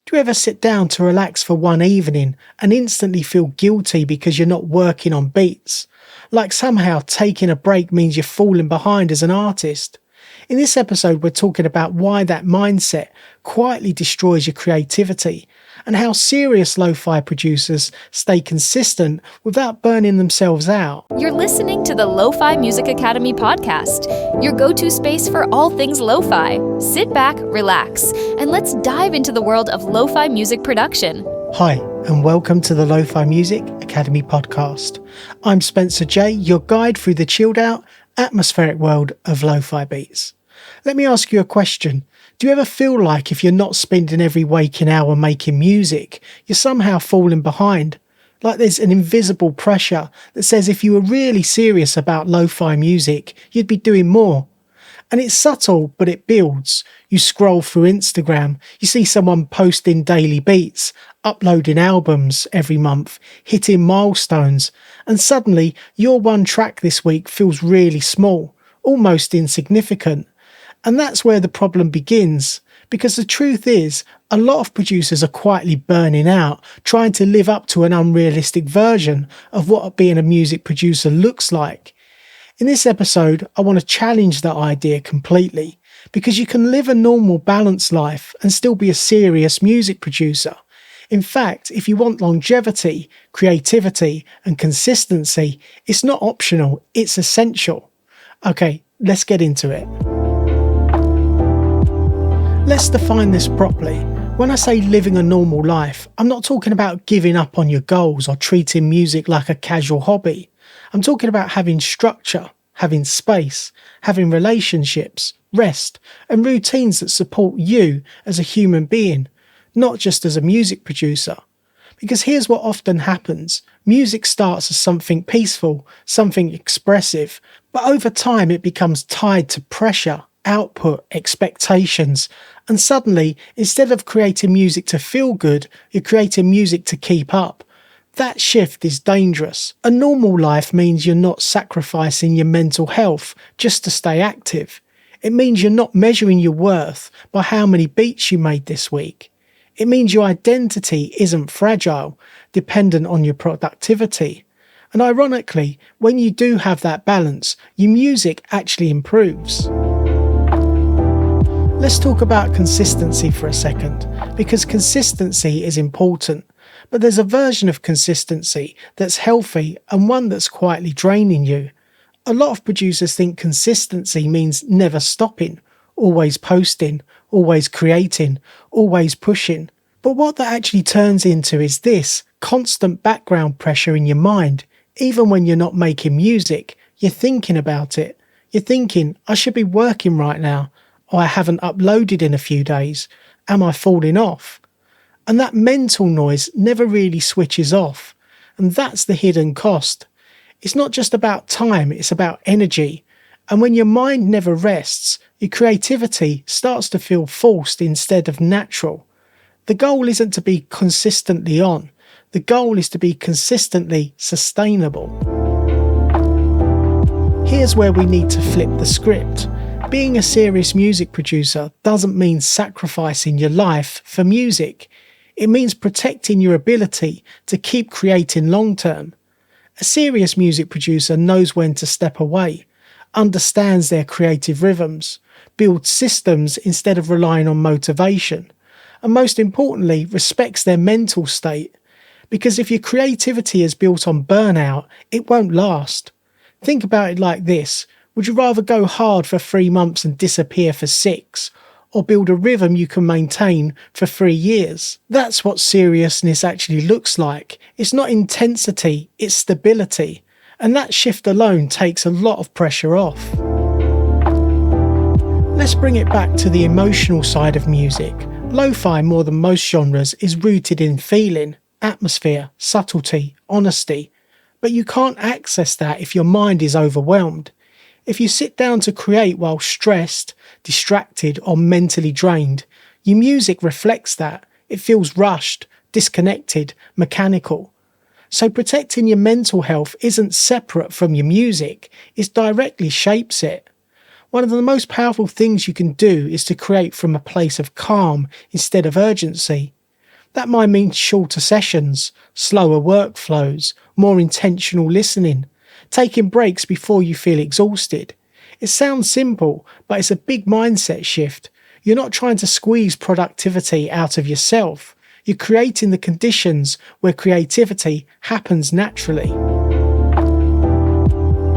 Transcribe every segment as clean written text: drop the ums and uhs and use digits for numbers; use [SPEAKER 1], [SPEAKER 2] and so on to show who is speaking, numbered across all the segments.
[SPEAKER 1] Do you ever sit down to relax for one evening and instantly feel guilty because you're not working on beats? Like somehow taking a break means you're falling behind as an artist? In this episode, we're talking about why that mindset quietly destroys your creativity and how serious lo-fi producers stay consistent without burning themselves out.
[SPEAKER 2] You're listening to the Lofi Music Academy podcast, your go-to space for all things lo-fi. Sit back, relax, and let's dive into the world of lo-fi music production.
[SPEAKER 1] Hi, and welcome to the Lofi Music Academy podcast. I'm Spencer J, your guide through the chilled-out, atmospheric world of lo-fi beats. Let me ask you a question. Do you ever feel like if you're not spending every waking hour making music, you're somehow falling behind? Like there's an invisible pressure that says if you were really serious about lo-fi music, you'd be doing more. And it's subtle, but it builds. You scroll through Instagram, you see someone posting daily beats, uploading albums every month, hitting milestones, and suddenly your one track this week feels really small, almost insignificant. And that's where the problem begins, because the truth is, a lot of producers are quietly burning out, trying to live up to an unrealistic version of what being a music producer looks like. In this episode, I want to challenge that idea completely, because you can live a normal, balanced life and still be a serious music producer. In fact, if you want longevity, creativity, and consistency, it's not optional, it's essential. Okay, let's get into it. Let's define this properly. When I say living a normal life, I'm not talking about giving up on your goals or treating music like a casual hobby. I'm talking about having structure, having space, having relationships, rest, and routines that support you as a human being, not just as a music producer. Because here's what often happens. Music starts as something peaceful, something expressive, but over time it becomes tied to pressure, output, expectations, and suddenly, instead of creating music to feel good, you're creating music to keep up. That shift is dangerous. A normal life means you're not sacrificing your mental health just to stay active. It means you're not measuring your worth by how many beats you made this week. It means your identity isn't fragile, dependent on your productivity. And ironically, when you do have that balance, your music actually improves. Let's talk about consistency for a second, because consistency is important, but there's a version of consistency that's healthy and one that's quietly draining you. A lot of producers think consistency means never stopping, always posting, always creating, always pushing. But what that actually turns into is this constant background pressure in your mind. Even when you're not making music, you're thinking about it. You're thinking, I should be working right now. Or I haven't uploaded in a few days. Am I falling off? And that mental noise never really switches off. And that's the hidden cost. It's not just about time, it's about energy. And when your mind never rests, your creativity starts to feel forced instead of natural. The goal isn't to be consistently on. The goal is to be consistently sustainable. Here's where we need to flip the script. Being a serious music producer doesn't mean sacrificing your life for music. It means protecting your ability to keep creating long term. A serious music producer knows when to step away, understands their creative rhythms, builds systems instead of relying on motivation, and most importantly, respects their mental state. Because if your creativity is built on burnout, it won't last. Think about it like this. Would you rather go hard for 3 months and disappear for 6, or build a rhythm you can maintain for 3 years? That's what seriousness actually looks like. It's not intensity, it's stability. And that shift alone takes a lot of pressure off. Let's bring it back to the emotional side of music. Lo-fi, more than most genres, is rooted in feeling, atmosphere, subtlety, honesty. But you can't access that if your mind is overwhelmed. If you sit down to create while stressed, distracted, or mentally drained, your music reflects that. It feels rushed, disconnected, mechanical. So protecting your mental health isn't separate from your music, it directly shapes it. One of the most powerful things you can do is to create from a place of calm instead of urgency. That might mean shorter sessions, slower workflows, more intentional listening, taking breaks before you feel exhausted. It sounds simple, but it's a big mindset shift. You're not trying to squeeze productivity out of yourself. You're creating the conditions where creativity happens naturally.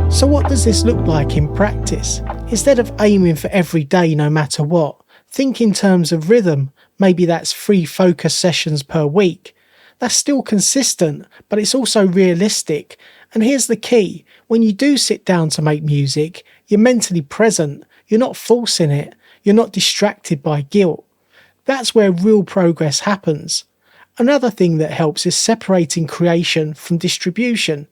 [SPEAKER 1] So what does this look like in practice? Instead of aiming for every day no matter what, think in terms of rhythm. Maybe that's 3 focus sessions per week. That's still consistent, but it's also realistic. And here's the key. When you do sit down to make music, you're mentally present. You're not forcing it. You're not distracted by guilt. That's where real progress happens. Another thing that helps is separating creation from distribution.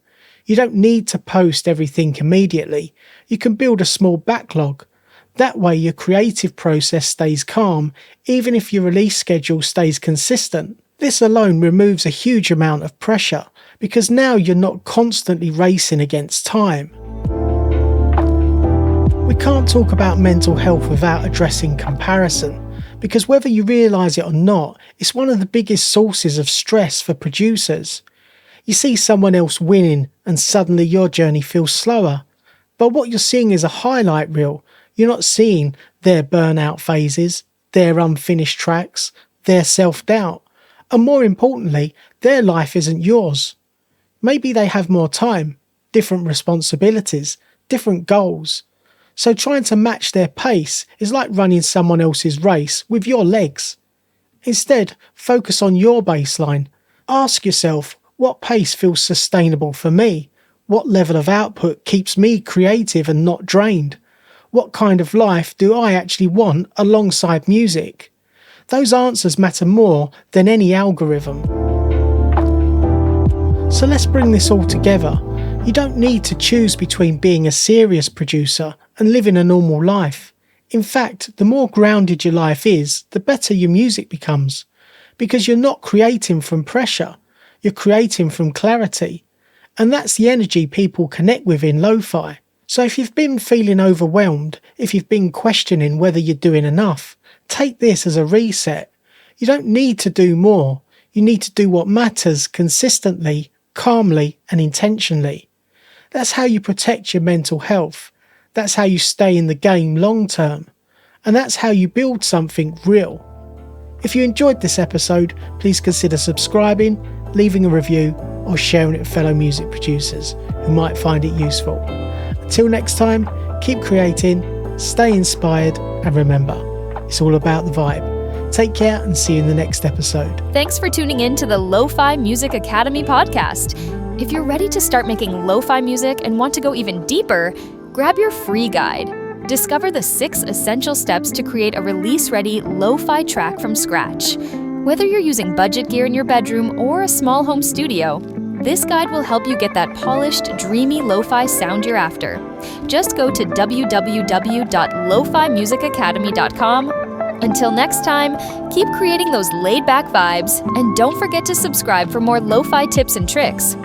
[SPEAKER 1] You don't need to post everything immediately. You can build a small backlog. That way your creative process stays calm, even if your release schedule stays consistent. This alone removes a huge amount of pressure, because now you're not constantly racing against time. We can't talk about mental health without addressing comparison, because whether you realise it or not, it's one of the biggest sources of stress for producers. You see someone else winning and suddenly your journey feels slower. But what you're seeing is a highlight reel. You're not seeing their burnout phases, their unfinished tracks, their self-doubt. And more importantly, their life isn't yours. Maybe they have more time, different responsibilities, different goals. So trying to match their pace is like running someone else's race with your legs. Instead, focus on your baseline. Ask yourself, what pace feels sustainable for me? What level of output keeps me creative and not drained? What kind of life do I actually want alongside music? Those answers matter more than any algorithm. So let's bring this all together. You don't need to choose between being a serious producer and living a normal life. In fact, the more grounded your life is, the better your music becomes. Because you're not creating from pressure, you're creating from clarity. And that's the energy people connect with in lo-fi. So if you've been feeling overwhelmed, if you've been questioning whether you're doing enough, take this as a reset. You don't need to do more. You need to do what matters consistently, calmly and intentionally. That's how you protect your mental health. That's how you stay in the game long term. And that's how you build something real. If you enjoyed this episode, please consider subscribing, leaving a review or sharing it with fellow music producers who might find it useful. Until next time, keep creating, stay inspired, and remember, it's all about the vibe. Take care and see you in the next episode.
[SPEAKER 2] Thanks for tuning in to the Lofi Music Academy podcast. If you're ready to start making lo-fi music and want to go even deeper, grab your free guide. Discover the 6 essential steps to create a release-ready lo-fi track from scratch. Whether you're using budget gear in your bedroom or a small home studio, this guide will help you get that polished, dreamy lo-fi sound you're after. Just go to www.lofimusicacademy.com. Until next time, keep creating those laid-back vibes, and don't forget to subscribe for more lo-fi tips and tricks.